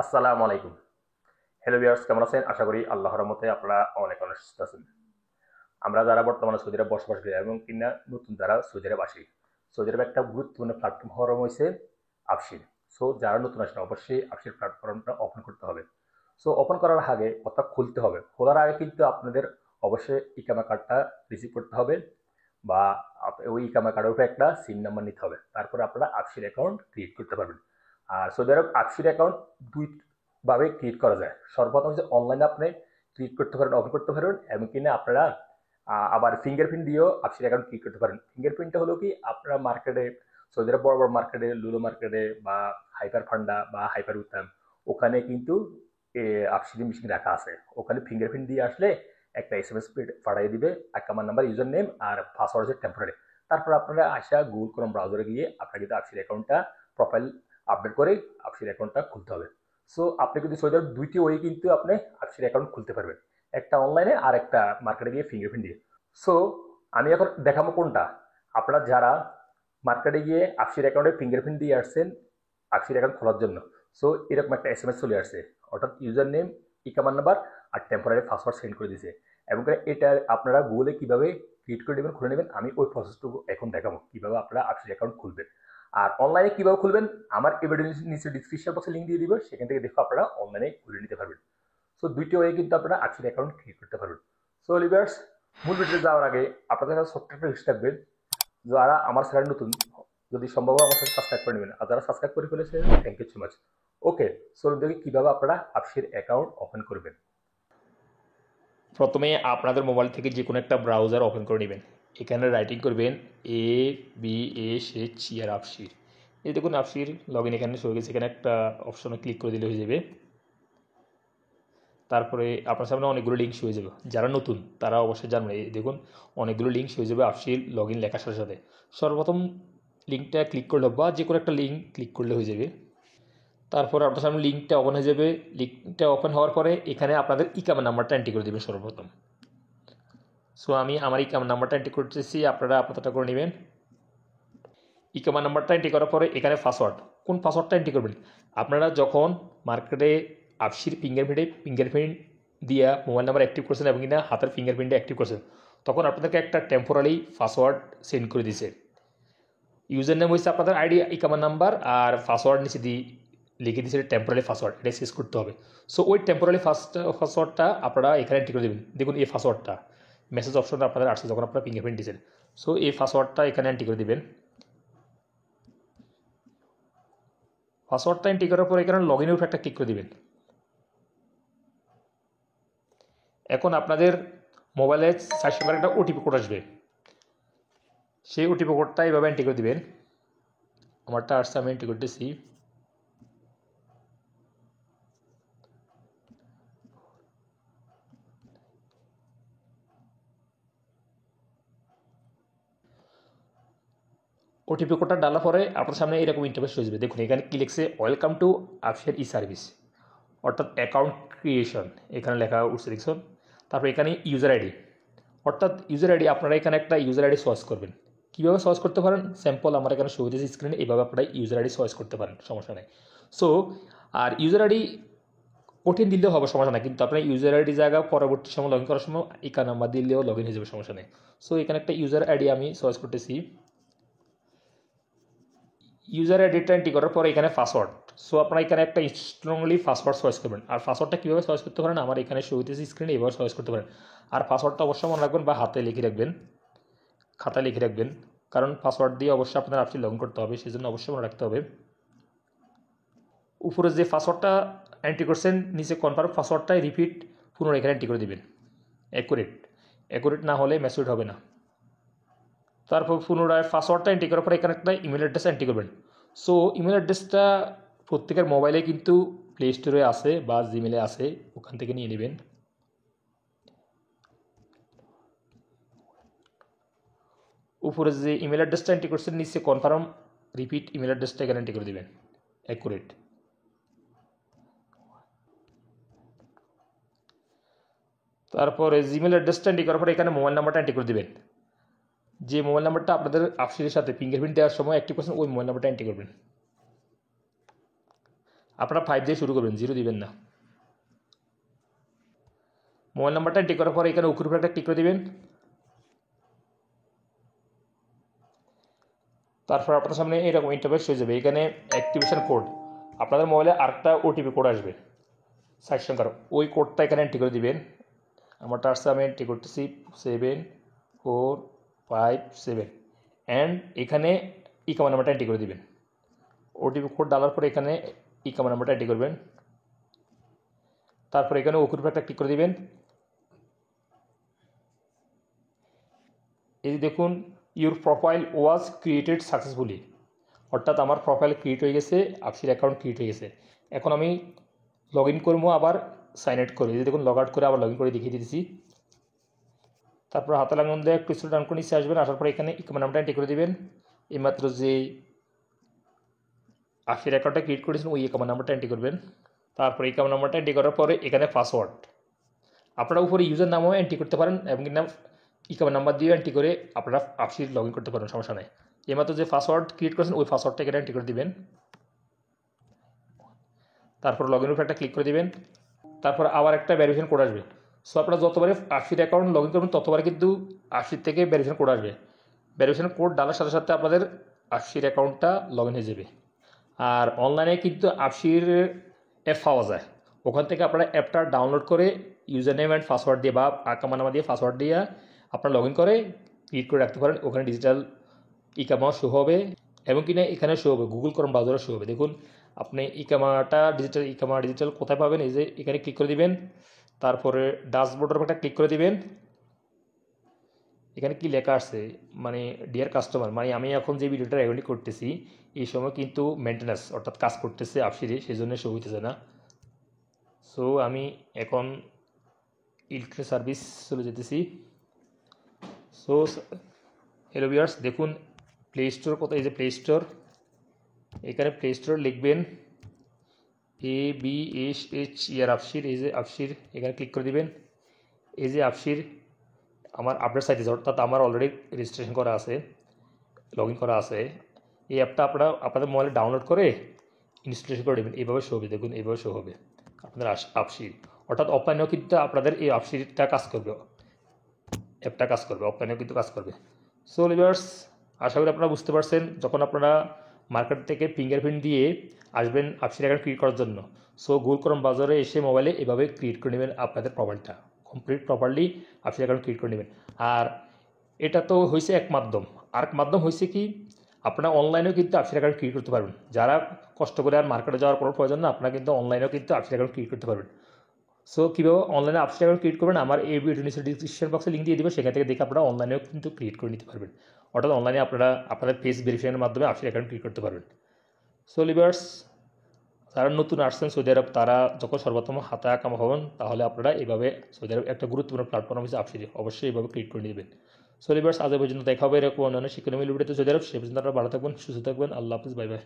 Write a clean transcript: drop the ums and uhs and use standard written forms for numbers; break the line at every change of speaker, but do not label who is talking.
আসসালামু আলাইকুম। Hello viewers, কেমন আছেন? আশা করি আল্লাহর রহমতে আপনারা অনেক অনেক সুস্থ আছেন। আমরা যারা বর্তমানে সৌদি আরব বসবাস করি এবং কিনা নতুন যারা সৌদি আরব আসি, সৌদি আরবে একটা গুরুত্বপূর্ণ প্ল্যাটফর্ম হওয়ার হয়েছে আফসির। সো যারা নতুন আসেন অবশ্যই আফসির প্ল্যাটফর্মটা ওপেন করতে হবে। সো ওপেন করার আগে অর্থাৎ খুলতে হবে। খোলার আগে কিন্তু আপনাদের অবশ্যই ইকামা কার্ডটা রিসিভ করতে হবে বা ওই ইকামা কার্ডের উপরে একটা সিম নাম্বার নিতে হবে। তারপরে আপনারা আফসির অ্যাকাউন্ট ক্রিয়েট করতে পারবেন। আর সৌদি আরব আফসির অ্যাকাউন্ট দুই ভাবে ক্রিয়েট করা যায়। সর্বপ্রথম হচ্ছে অনলাইনে আপনি ক্রিয়েট করতে পারেন, ওপেন করতে পারেন এবং কিনা আপনারা আবার ফিঙ্গারপ্রিন্ট দিয়েও আফসির অ্যাকাউন্ট ক্রিয়েট করতে পারেন। ফিঙ্গারপ্রিন্টটা হলো কি, আপনারা মার্কেটে সৌদি আরব বড় বড় মার্কেটে, লুলু মার্কেটে বা হাইপার ফান্ডা বা হাইপার উত্তাম, ওখানে কিন্তু আফসির মেশিন রাখা আছে। ওখানে ফিঙ্গারপ্রিন্ট দিয়ে আসলে একটা এসএমএস পাঠিয়ে দিবে, অ্যাকাউন্ট নাম্বার, ইউজার নেম আর পাসওয়ার্ড হচ্ছে টেম্পোরারি। তারপর আপনারা আসা গুগল ক্রোম ব্রাউজারে গিয়ে আপনার কিন্তু আফসির অ্যাকাউন্টটা প্রোফাইল আপডেট করে আফসির অ্যাকাউন্টটা খুলতে হবে। সো আপনি কিন্তু সৌদি আরব দুইটি ওয়ে কিন্তু আপনি আফসির অ্যাকাউন্ট খুলতে পারবেন, একটা অনলাইনে আর একটা মার্কেটে গিয়ে ফিঙ্গারপ্রিন্ট দিয়ে। সো আমি এখন দেখাবো কোনটা। আপনারা যারা মার্কেটে গিয়ে আফসির অ্যাকাউন্টে ফিঙ্গারপ্রিন্ট দিয়ে আসছেন আফসির অ্যাকাউন্ট খোলার জন্য, সো এরকম একটা এসএমএস চলে আসছে, অর্থাৎ ইউজার নেম, ইকামার নাম্বার আর টেম্পোরারি পাসওয়ার্ড সেন্ড করে দিয়েছে। এবং এটা আপনারা গুগলে কিভাবে ক্রিয়েট করে নেবেন, খুলে নেবেন, আমি ওই প্রসেসটুকু এখন দেখাবো কিভাবে আপনারা আফসির অ্যাকাউন্ট খুলবেন। আর অনলাইনে কিভাবে খুলবেন আমার এই ভিডিও নিচে ডিসক্রিপশন বক্সে লিঙ্ক দিয়ে দিব, সেখান থেকে দেখো আপনারা অনলাইনে খুলে নিতে পারবেন। সো দুইটি ওয়ে কিন্তু আপনারা আফসির অ্যাকাউন্ট ক্রিয়েট করতে পারবেন। সো লিভার্স, মূল ভিডিওতে যাওয়ার আগে আপনাদের কাছে ছোট্ট একটা রিকোয়েস্ট থাকবে, যারা আমার চ্যানেল নতুন, যদি সম্ভব হয় আমার সাথে সাবস্ক্রাইব করে নেবেন, আর যারা সাবস্ক্রাইব করে ফেলেছেন thank you so much. Okay, so দেখি কিভাবে আপনারা আফসির অ্যাকাউন্ট ওপেন করবেন।
প্রথমে আপনাদের মোবাইল থেকে যে কোনো একটা ব্রাউজার ওপেন করে নেবেন। এখানে রাইটিং করবেন ABS আফসির। এই দেখুন আফসির লগ ইন এখানে শুরু গেছে, এখানে একটা অপশনে ক্লিক করে দিলে হয়ে যাবে। তারপরে আপনার সামনে অনেকগুলো লিঙ্ক হয়ে যাবে, যারা নতুন তারা অবশ্যই জানবে। এই দেখুন অনেকগুলো লিঙ্ক হয়ে যাবে আফসির লগ ইন লেখার সাথে সাথে। সর্বপ্রথম লিঙ্কটা ক্লিক করলে বা যে কোনো একটা লিঙ্ক ক্লিক করলে হয়ে যাবে। তারপর আপনার সামনে লিঙ্কটা ওপেন হয়ে যাবে। লিঙ্কটা ওপেন হওয়ার পরে এখানে আপনাদের ইকামা নাম্বারটা এন্ট্রি করে দেবেন সর্বপ্রথম। সো আমি আমার ইকামা নাম্বারটা এন্ট্রি করতেছি, আপনারা আপনারটা করে নেবেন। ইকামা নাম্বারটা এন্ট্রি করার পরে এখানে পাসওয়ার্ড, কোন পাসওয়ার্ডটা এন্ট্রি করবেন। আপনারা যখন মার্কেটে আফসির ফিঙ্গারপ্রিন্ট দিয়ে মোবাইল নাম্বার অ্যাক্টিভ করছেন এবং কিনা হাতের ফিঙ্গারপ্রিন্টে অ্যাক্টিভ করছেন, তখন আপনাদেরকে একটা টেম্পোরারি পাসওয়ার্ড সেন্ড করে দিছে। ইউজার নেম হচ্ছে আপনাদের আইডি, ইকামা নাম্বার আর পাসওয়ার্ড নিচে দিয়ে লিখে দিয়েছে টেম্পোরারি পাসওয়ার্ড, এটা শেষ করতে হবে। সো ওই টেম্পোরারি পাসওয়ার্ডটা আপনারা এখানে এন্ট্রি করে দেবেন। দেখুন এই পাসওয়ার্ডটা মেসেজ অপশনটা আপনাদের আসছে যখন আপনারা ফিঙ্গারপ্রিন্ট দিয়েছেন। সো এই পাসওয়ার্ডটা এখানে এন্ট্রি করে দেবেন। পাসওয়ার্ডটা এন্ট্রি করার পর এখানে লগ ইনের উপর একটা ক্লিক করে দেবেন। এখন আপনাদের মোবাইলে 4 সংখ্যার একটা ওটিপি কোড আসবে, সেই ওটিপি কোডটা এইভাবে এন্ট্রি করে দেবেন। আমারটা আসছে, আমি এন্ট্রি করতেছি। ওটিপি কোডটা ডালার পরে আপনার সামনে এরকম ইন্টারফেস হয়ে যাবে। দেখুন এখানে কি লিখছে, ওয়েলকাম টু আফসির ই সার্ভিস, অর্থাৎ অ্যাকাউন্ট ক্রিয়েশন এখানে লেখা উঠছে দেখুন। তারপর এখানে ইউজার আইডি, অর্থাৎ ইউজার আইডি আপনারা এখানে একটা ইউজার আইডি চয়েস করবেন। কীভাবে চয়েস করতে পারেন, স্যাম্পল আমার এখানে শো হয়েছে স্ক্রিনে, এইভাবে আপনারা ইউজার আইডি চয়েস করতে পারেন, সমস্যা নেই। সো আর ইউজার আইডি কঠিন দিলেও হবে, সমস্যা নেই, কিন্তু আপনার ইউজার আইডি জায়গা পরবর্তী সময় লগ ইন করার সময় ইকা নাম্বার দিলেও লগ ইন হয়ে যাবে, সমস্যা নেই। সো এখানে একটা ইউজার আইডি আমি চয়েস করতেছি। ইউজার আইডিটা এন্ট্রি করার পরে এখানে পাসওয়ার্ড, সো আপনারা এখানে একটা স্ট্রংলি পাসওয়ার্ড চয়েস করবেন। আর পাসওয়ার্ডটা কীভাবে চয়েস করতে পারেন আমার এখানে শো হইতেছে স্ক্রিনে, এভাবে চয়েস করতে পারেন। আর পাসওয়ার্ডটা অবশ্যই মনে রাখবেন বা হাতে লিখে রাখবেন, খাতায় লিখে রাখবেন, কারণ পাসওয়ার্ড দিয়ে অবশ্যই আপনার আপনি লগ ইন করতে হবে, সেই জন্য অবশ্যই মনে রাখতে হবে। উপরে যে পাসওয়ার্ডটা এন্ট্রি করছেন নিচে কনফার্ম পাসওয়ার্ডটাই রিপিট পুনরায় এখানে এন্ট্রি করে দেবেন। অ্যাকুরেট না হলে মেসেজ হবে না। তারপর পুনরায় পাসওয়ার্ডটা এন্ট্রি করার পরে এখানে একটা ইমেল অ্যাড্রেস এন্ট্রি করবেন। সো ইমেল অ্যাড্রেসটা প্রত্যেকের মোবাইলে কিন্তু প্লে স্টোরে আছে বা জিমেলে আছে, ওখান থেকে নিয়ে নেবেন। উপরে যে ইমেল অ্যাড্রেসটা এন্ট্রি করছেন নিচে কনফার্ম রিপিট ইমেল অ্যাড্রেসটা এখানে এন্ট্রি করে দেবেন, অ্যাকুরেট। তারপরে জিমেল অ্যাড্রেসটা এন্ট্রি করার পরে এখানে মোবাইল নাম্বারটা এন্ট্রি করে দেবেন। যে মোবাইল নাম্বারটা আপনাদের আফসিরের সাথে ফিঙ্গারপ্রিন্ট দেওয়ার সময় অ্যাক্টিভ করছেন ওই মোবাইল নাম্বারটা এন্ট্রি করবেন। আপনারা 5 দিয়ে শুরু করবেন, 0 দিবেন না। মোবাইল নাম্বারটা এন্ট্রি করার পরে এখানে ওকের উপরে একটা ক্লিক করে দিবেন। তারপর আপনাদের সামনে এরকম ইন্টারফেস হয়ে যাবে। এখানে অ্যাক্টিভেশন কোড, আপনাদের মোবাইলে আরেকটা ওটিপি কোড আসবে 60 সংখ্যার, ওই কোডটা এখানে এন্ট্রি করে দিবেন। আমারটা আসছে, আমি এন্ট্রি করতেছি 7457 অ্যান্ড এখানে ইকামা নাম্বারটা এন্ট্রি করে দিবেন। ওটিপি কোড ডালার পরে এখানে ইকামা নাম্বারটা এন্ট্রি করবেন। তারপর এখানে ওকুর উপরে একটা ক্লিক করে দিবেন। এই যে দেখুন, your profile was created successfully, অর্থাৎ আমার প্রোফাইল ক্রিয়েট হয়ে গেছে, আফসির অ্যাকাউন্ট ক্রিয়েট হয়ে গেছে। এখন আমি লগ ইন করবো, আবার সাইন আউট করে, এই দেখুন লগ আউট করে আবার লগ ইন করে দেখিয়ে দিতেছি। তারপর হাতে লাগান দিয়ে একটু ডান করে নিচে আসবেন, আসার পরে এখানে ইকামা নামটা এন্ট্রি করে দিবেন। এইমাত্র যে আফসির অ্যাকাউন্টটা ক্রিয়েট করেছেন ওই ইকামা নাম্বারটা এন্ট্রি করবেন। তারপর ইকামা নাম্বারটা এন্ট্রি করার পরে এখানে পাসওয়ার্ড, আপনারা উপরে ইউজার নামও এন্ট্রি করতে পারেন এবং নাম ইকামা নাম্বার দিয়ে এন্ট্রি করে আপনারা আফসির লগ ইন করতে পারেন, সমস্যা নেই। এইমাত্র যে পাসওয়ার্ড ক্রিয়েট করেছেন ওই পাসওয়ার্ডটা এখানে এন্ট্রি করে দিবেন। তারপর লগ ইনের উপর একটা ক্লিক করে দিবেন। তারপর আবার একটা ভেরিফিকেশন কোড আসবে। সো আপনারা যতবারে আফসির অ্যাকাউন্ট লগ ইন করবেন ততবারে কিন্তু আফসির থেকে ভেরিফিকেশন কোড আসবে। ভেরিফিকেশন কোড ডালার সাথে সাথে আপনাদের আফসির অ্যাকাউন্টটা লগ ইন হয়ে যাবে। আর অনলাইনে কিন্তু আফসির অ্যাপ পাওয়া যায়, ওখান থেকে আপনারা অ্যাপটা ডাউনলোড করে ইউজার নেম অ্যান্ড পাসওয়ার্ড দিয়ে বা আকামা নামা দিয়ে পাসওয়ার্ড দিয়ে আপনারা লগ ইন করে ক্রিয়েট করে রাখতে পারেন। ওখানে ডিজিটাল ইকামাও শো হবে এবং কিনা এখানে শো হবে, গুগল ক্রোম ব্রাউজারও শো হবে। দেখুন আপনি ইকামাটা ডিজিটাল কোথায় পাবেন, এই যে এখানে ক্লিক করে দিবেন। তারপরে ড্যাশবোর্ডের উপর একটা ক্লিক করে দিবেন। এখানে কি লেখা আছে, মানে ডিয়ার কাস্টমার, মানে আমি এখন যে ভিডিওটা রেকর্ডিং করতেছি এই সময় কিন্তু মেনটেন্যান্স অর্থাৎ কাজ করতেছে আফসিরে, সেই জন্য শো হইতেছে না। সো আমি এখন ইলেকট্রিক সার্ভিস চলে যেতেছি। সো হ্যালো ভিউয়ার্স, দেখুন প্লে স্টোর কোথায়, এই যে প্লে স্টোর, এখানে প্লে স্টোর লিখবেন ABSH আফসির, এই যে আফসির এখানে ক্লিক করে দিবেন। এই যে আফসির আমার আপডেট সাইট আছে, অর্থাৎ আমার অলরেডি রেজিস্ট্রেশন করা আছে, লগ ইন করা আছে। এই অ্যাপটা আপনারা আপনাদের মোবাইলে ডাউনলোড করে ইনস্টলেশন করে দেবেন। এইভাবে শো হবে, দেখুন এইভাবে শো হবে আপনাদের আফসির, অর্থাৎ অফলাইনেও কিন্তু আপনাদের এই আফসিরটা কাজ করবে, অ্যাপটা কাজ করবে, অফলাইনেও কিন্তু কাজ করবে। সো ভিউয়ার্স, আশা করি আপনারা বুঝতে পারছেন, যখন আপনারা মার্কেট থেকে ফিঙ্গারপ্রিন্ট দিয়ে আসবেন আফসির অ্যাকাউন্ট ক্রিয়েট করার জন্য, সো গুগল ক্রোম ব্রাউজারে এসে মোবাইলে এভাবে ক্রিয়েট করে নেবেন আপনাদের প্রোফাইলটা, কমপ্লিট প্রপারলি আফসির অ্যাকাউন্ট ক্রিয়েট করে নেবেন। আর এটা তো হয়েছে এক মাধ্যম, আর এক মাধ্যম হয়েছে কি, আপনারা অনলাইনেও কিন্তু আফসির অ্যাকাউন্ট ক্রিয়েট করতে পারবেন। যারা কষ্ট করে আর মার্কেটে যাওয়ার কোনো প্রয়োজন না, আপনারা কিন্তু অনলাইনেও কিন্তু আফসির অ্যাকাউন্ট ক্রিয়েট করতে পারবেন। সো কীভাবে অনলাইনে আফসির অ্যাকাউন্ট ক্রিয়েট করবেন, আমার এই ভিডিও নিচে ডিসক্রিপশন বক্সে লিঙ্ক দিয়ে দেবো, সেখান থেকে দেখে আপনারা অনলাইনেও কিন্তু ক্রিয়েট করে নিতে পারবেন। অর্থাৎ অনলাইনে আপনারা আপনাদের ফেস ভেরিফিকেশনের মাধ্যমে আফসির অ্যাকাউন্ট ক্রিয়েট করতে পারবেন। সো লিভার্স, যারা নতুন আসছেন সৌদি আরব, তারা যখন সর্বপ্রথম হাতে কামা হবেন, তাহলে আপনারা এইভাবে সৌদি আরব একটা গুরুত্বপূর্ণ প্ল্যাটফর্ম হচ্ছে আফসির, অবশ্যই এইভাবে ক্রিয়েট করে নেবেন। সো লিভার্স, আজ পর্যন্ত দেখা হবে এরকম অন্যান্য শিক্ষণীয় ভিডিওতে সৌদি আরব। সে পর্যন্ত আপনারা ভালো থাকবেন, সুস্থ থাকবেন। আল্লাহ হাফিজ, বাই বাই।